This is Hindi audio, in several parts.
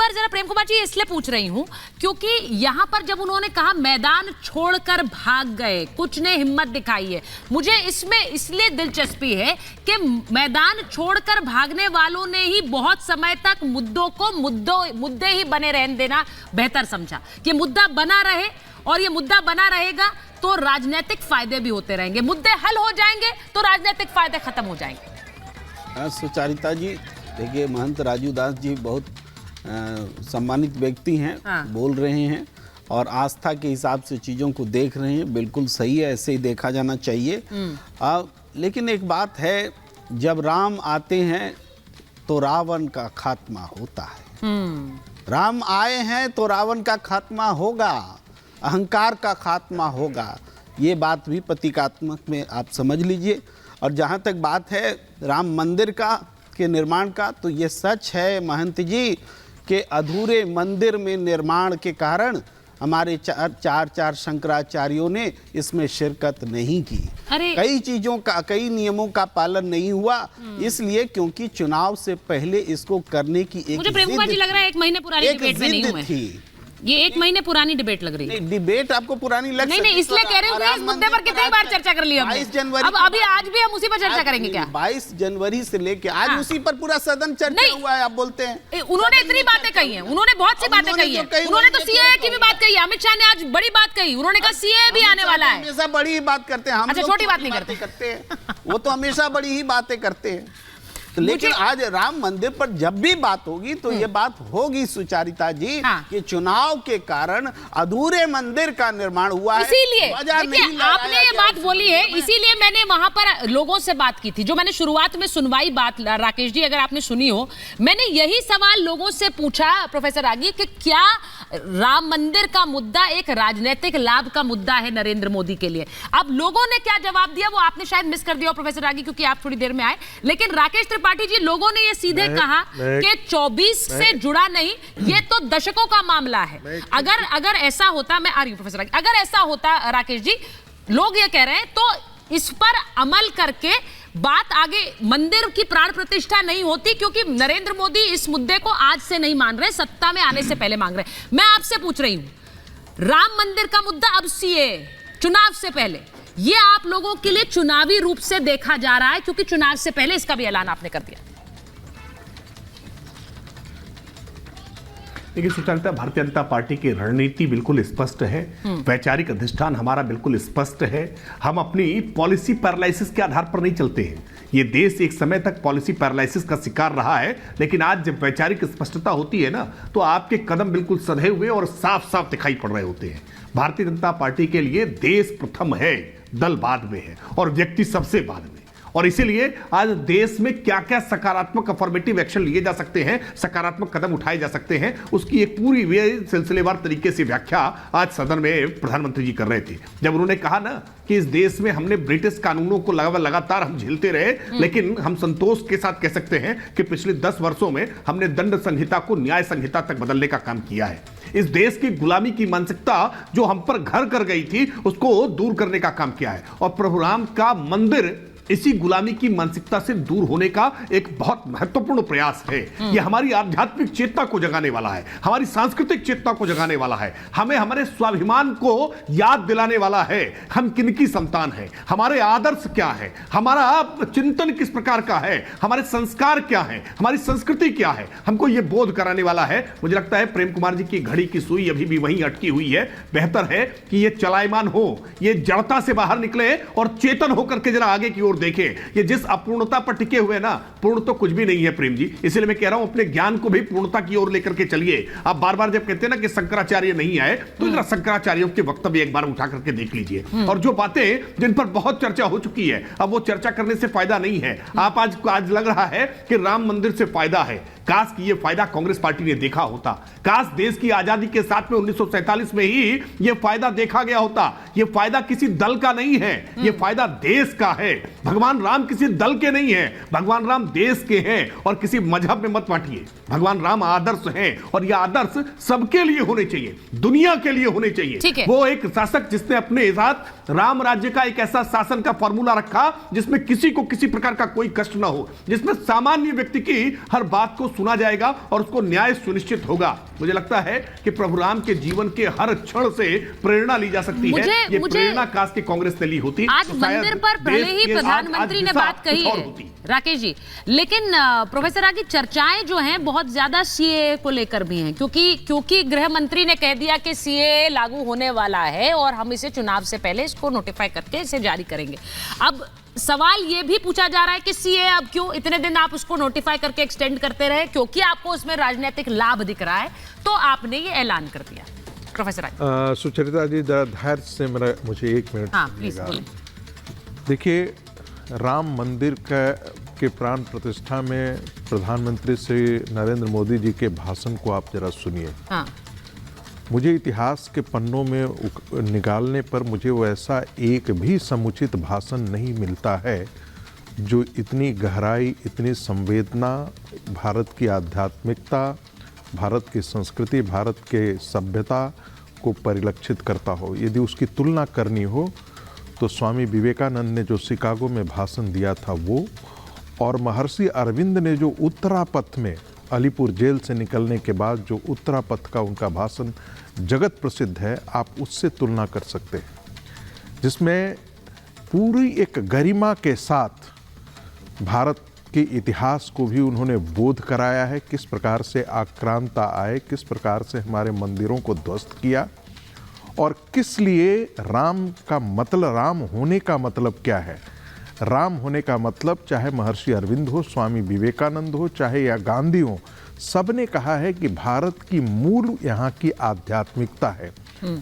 बार जरा प्रेम कुमार जी इसलिए पूछ रही हूं क्योंकि यहां पर जब उन्होंने कहा मैदान छोड़कर भाग गए, कुछ ने हिम्मत दिखाई है, मुझे इसमें इसलिए दिलचस्पी है कि मैदान छोड़कर भागने वालों ने ही बहुत समय तक मुद्दों को मुद्दे ही बने रहने देना बेहतर समझा। कि मुद्दा बना रहे और ये मुद्दा बना रहेगा तो राजनीतिक फायदे भी होते रहेंगे, मुद्दे हल हो जाएंगे तो राजनीतिक फायदे खत्म हो जाएंगे। सुचारिता जी, देखिए महंत राजू दास जी बहुत सम्मानित व्यक्ति हैं, बोल रहे हैं और आस्था के हिसाब से चीज़ों को देख रहे हैं, बिल्कुल सही है, ऐसे ही देखा जाना चाहिए। लेकिन एक बात है, जब राम आते हैं तो रावण का खात्मा होता है। राम आए हैं तो रावण का खात्मा होगा, अहंकार का खात्मा होगा, ये बात भी प्रतीकात्मक में आप समझ लीजिए। और जहाँ तक बात है राम मंदिर के निर्माण का, तो ये सच है महंत जी कि अधूरे मंदिर में निर्माण के कारण हमारे चार शंकराचार्यों ने इसमें शिरकत नहीं की। कई चीज़ों का, कई नियमों का पालन नहीं हुआ, इसलिए क्योंकि चुनाव से पहले इसको करने की एक मुझे प्रेम कुमार जी लग रहा है 1 महीने पुरानी डिबेट में नहीं हुए थी। ये 1 महीने पुरानी डिबेट लग रही है। डिबेट आपको पुरानी लग नहीं, इसलिए कह रही हूँ इस मुद्दे पर कितनी बार चर्चा कर ली हमने। 22 जनवरी अब अभी आज भी हम उसी पर चर्चा करेंगे क्या? 22 जनवरी से लेके आज उसी पर पूरा सदन चर्चा हुआ है, आप बोलते हैं। उन्होंने इतनी बातें कही हैं, उन्होंने बहुत सी बातें कही हैं, उन्होंने तो सीएए की भी बात कही, अमित शाह ने आज बड़ी बात कही, उन्होंने कहा सीएए भी आने वाला है। हमेशा बड़ी ही बात करते हैं हम, अच्छा छोटी बात नहीं करते हैं, वो तो हमेशा बड़ी ही बातें करते हैं। लेकिन आज राम मंदिर पर जब भी बात होगी तो ये बात होगी सुचारिता जी कि चुनाव के कारण अधूरे मंदिर का निर्माण हुआ है। इसीलिए आपने ये बात बोली है, इसीलिए मैंने वहां पर लोगों से बात की थी, जो मैंने शुरुआत में सुनवाई बात, राकेश जी अगर आपने सुनी हो, मैंने यही सवाल लोगों से पूछा प्रोफेसर रागी कि क्या राम मंदिर का मुद्दा एक राजनीतिक लाभ का मुद्दा है नरेंद्र मोदी के लिए। अब लोगों ने क्या जवाब दिया वो आपने शायद मिस कर दिया प्रोफेसर रागी, क्योंकि आप थोड़ी देर में आए। लेकिन राकेश त्रिपाठी जी, लोगों ने ये सीधे कहा कि 24 से जुड़ा नहीं, ये तो दशकों का मामला है। अगर ऐसा होता, मैं आ रही हूं प्रोफेसर रागी, अगर ऐसा होता राकेश जी, लोग ये कह रहे हैं तो इस पर अमल करके बात आगे, मंदिर की प्राण प्रतिष्ठा नहीं होती, क्योंकि नरेंद्र मोदी इस मुद्दे को आज से नहीं मान रहे, सत्ता में आने से पहले मांग रहे। मैं आपसे पूछ रही हूं, राम मंदिर का मुद्दा अब सीए चुनाव से पहले, ये आप लोगों के लिए चुनावी रूप से देखा जा रहा है, क्योंकि चुनाव से पहले इसका भी ऐलान आपने कर दिया। देखिए सुचारिता, भारतीय जनता पार्टी की रणनीति बिल्कुल स्पष्ट है, वैचारिक अधिष्ठान हमारा बिल्कुल स्पष्ट है। हम अपनी पॉलिसी पैरालिसिस के आधार पर नहीं चलते हैं। ये देश एक समय तक पॉलिसी पैरालिसिस का शिकार रहा है, लेकिन आज जब वैचारिक स्पष्टता होती है ना, तो आपके कदम बिल्कुल सधे हुए और साफ साफ दिखाई पड़ रहे होते हैं। भारतीय जनता पार्टी के लिए देश प्रथम है, दल बाद में है और व्यक्ति सबसे बाद में। और इसीलिए आज देश में क्या क्या सकारात्मक अफर्मेटिव एक्शन लिए जा सकते हैं, सकारात्मक कदम उठाए जा सकते हैं, उसकी एक पूरी सिलसिलेवार तरीके से व्याख्या आज सदन में प्रधानमंत्री जी कर रहे थे। जब उन्होंने कहा ना कि इस देश में हमने ब्रिटिश कानूनों को लगातार हम झेलते रहे, लेकिन हम संतोष के साथ कह सकते हैं कि पिछले 10 वर्षों में हमने दंड संहिता को न्याय संहिता तक बदलने का काम किया है। इस देश की गुलामी की मानसिकता जो हम पर घर कर गई थी, उसको दूर करने का काम किया है। और प्रभु राम का मंदिर इसी गुलामी की मानसिकता से दूर होने का एक बहुत महत्वपूर्ण प्रयास है। यह हमारी आध्यात्मिक चेतना को जगाने वाला है, हमारी सांस्कृतिक चेतना को जगाने वाला है, हमें हमारे स्वाभिमान को याद दिलाने वाला है। हम किनकी संतान हैं, हमारे आदर्श क्या है, हमारा चिंतन किस प्रकार का है, हमारे संस्कार क्या है, हमारी संस्कृति क्या है, हमको यह बोध कराने वाला है। मुझे लगता है प्रेम कुमार जी की घड़ी की सुई अभी भी वहीं अटकी हुई है। बेहतर है कि यह चलायमान हो, यह जड़ता से बाहर निकले और चेतन होकर के जरा आगे की ओर देखें। ये जिस अपूर्णता पर टिके हुए ना, पूर्ण तो कुछ भी नहीं है प्रेम जी। इसलिए मैं कह रहा हूं अपने ज्ञान को भी पूर्णता की ओर लेकर के चलिए। आप बार बार जब कहते हैं ना कि शंकराचार्य नहीं आए, तो जरा शंकराचार्यों के वक्तव्य एक बार उठा करके देख लीजिए। और जो बातें जिन पर बहुत चर्चा हो चुकी है, अब वो चर्चा करने से फायदा नहीं है। आप आज लग रहा है कि राम मंदिर से फायदा है। काश कि ये फायदा कांग्रेस पार्टी ने देखा होता, काश देश की आजादी के साथ में 1947 में ही ये फायदा देखा गया होता। ये फायदा किसी दल का नहीं है, ये फायदा देश का है। भगवान राम किसी दल के नहीं है, भगवान राम देश के हैं। और किसी मजहब में मत बांटिए, भगवान राम आदर्श हैं और ये आदर्श सबके लिए होने चाहिए, दुनिया के लिए होने चाहिए। वो एक शासक जिसने अपने साथ राम राज्य का एक ऐसा शासन का फॉर्मूला रखा जिसमें किसी को किसी प्रकार का कोई कष्ट ना हो, जिसमें सामान्य व्यक्ति की हर बात को सुना जाएगा और उसको न्याय सुनिश्चित होगा। मुझे लगता है कि प्रभु राम के जीवन के हर क्षण से प्रेरणा ली जा सकती है। ये प्रेरणा काश की कांग्रेस ने ली होती आज तो शायद मंदिर पर भले ही देश प्रधानमंत्री ने बात कही है राकेश जी, लेकिन प्रोफेसर आगे चर्चाएं जो हैं बहुत ज्यादा सीए को लेकर भी हैं, क्योंकि गृह मंत्री ने कह दिया कि सीए लागू होने वाला है और हम इसे चुनाव से पहले इसको नोटिफाई करके इसे जारी करेंगे। अब सवाल ये भी पूछा जा रहा है कि सीए अब क्यों इतने दिन आप उसको नोटिफाई करके एक्सटेंड करते रहे, क्योंकि आपको उसमें राजनीतिक लाभ दिख रहा है तो आपने ये ऐलान कर दिया। प्रोफेसर आगे। सुचरिता जी धैर्य से मुझे 1 मिनट। हाँ प्लीज बोलिए। देखिए, राम मंदिर के प्राण प्रतिष्ठा में प्रधानमंत्री श्री नरेंद्र मोदी जी के भाषण को आप जरा सुनिए। हाँ। मुझे इतिहास के पन्नों में निकालने पर मुझे वैसा एक भी समुचित भाषण नहीं मिलता है जो इतनी गहराई, इतनी संवेदना, भारत की आध्यात्मिकता, भारत की संस्कृति, भारत के सभ्यता को परिलक्षित करता हो। यदि उसकी तुलना करनी हो तो स्वामी विवेकानंद ने जो शिकागो में भाषण दिया था वो, और महर्षि अरविंद ने जो उत्तरापथ में अलीपुर जेल से निकलने के बाद जो उत्तरापथ का उनका भाषण जगत प्रसिद्ध है, आप उससे तुलना कर सकते हैं, जिसमें पूरी एक गरिमा के साथ भारत के इतिहास को भी उन्होंने बोध कराया है, किस प्रकार से आक्रांता आए, किस प्रकार से हमारे मंदिरों को ध्वस्त किया और किस लिए राम होने का मतलब क्या है। राम होने का मतलब, चाहे महर्षि अरविंद हो, स्वामी विवेकानंद हो, चाहे या गांधी हो, सब ने कहा है कि भारत की मूल यहाँ की आध्यात्मिकता है।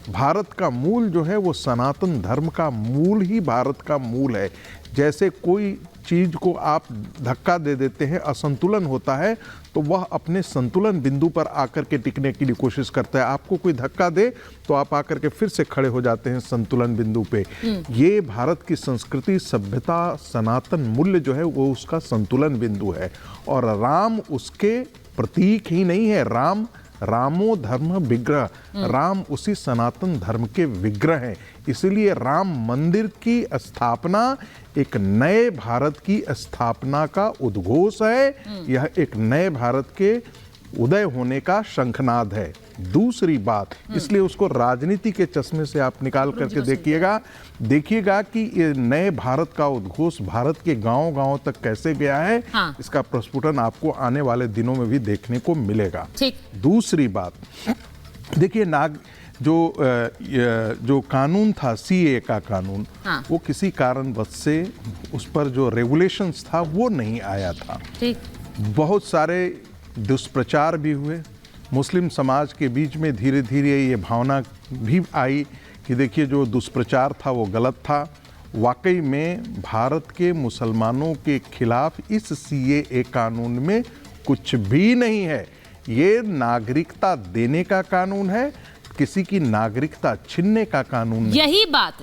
भारत का मूल जो है वो सनातन धर्म का मूल ही भारत का मूल है। जैसे कोई चीज को आप धक्का दे देते हैं, असंतुलन होता है, तो वह अपने संतुलन बिंदु पर आकर के टिकने की कोशिश करता है। आपको कोई धक्का दे तो आप आकर के फिर से खड़े हो जाते हैं संतुलन बिंदु पे। ये भारत की संस्कृति, सभ्यता, सनातन मूल्य जो है वो उसका संतुलन बिंदु है, और राम उसके प्रतीक ही नहीं है। रामो धर्म विग्रह, राम उसी सनातन धर्म के विग्रह हैं। इसीलिए राम मंदिर की स्थापना एक नए भारत की स्थापना का उद्घोष है। यह एक नए भारत के उदय होने का शंखनाद है। दूसरी बात, इसलिए उसको राजनीति के चश्मे से आप निकाल करके देखिएगा कि ये नए भारत का उद्घोष भारत के गांव-गांव तक कैसे गया है। हाँ। इसका प्रस्फुटन आपको आने वाले दिनों में भी देखने को मिलेगा। दूसरी बात, देखिए जो कानून था, सीए का कानून, हाँ। वो किसी कारणवश से उस पर जो रेगुलेशंस था वो नहीं आया था। बहुत सारे दुष्प्रचार भी हुए। मुस्लिम समाज के बीच में धीरे धीरे ये भावना भी आई कि देखिए जो दुष्प्रचार था वो गलत था। वाकई में भारत के मुसलमानों के खिलाफ इस सीएए कानून में कुछ भी नहीं है। ये नागरिकता देने का कानून है, किसी की नागरिकता छीनने का कानून नहीं। यही बात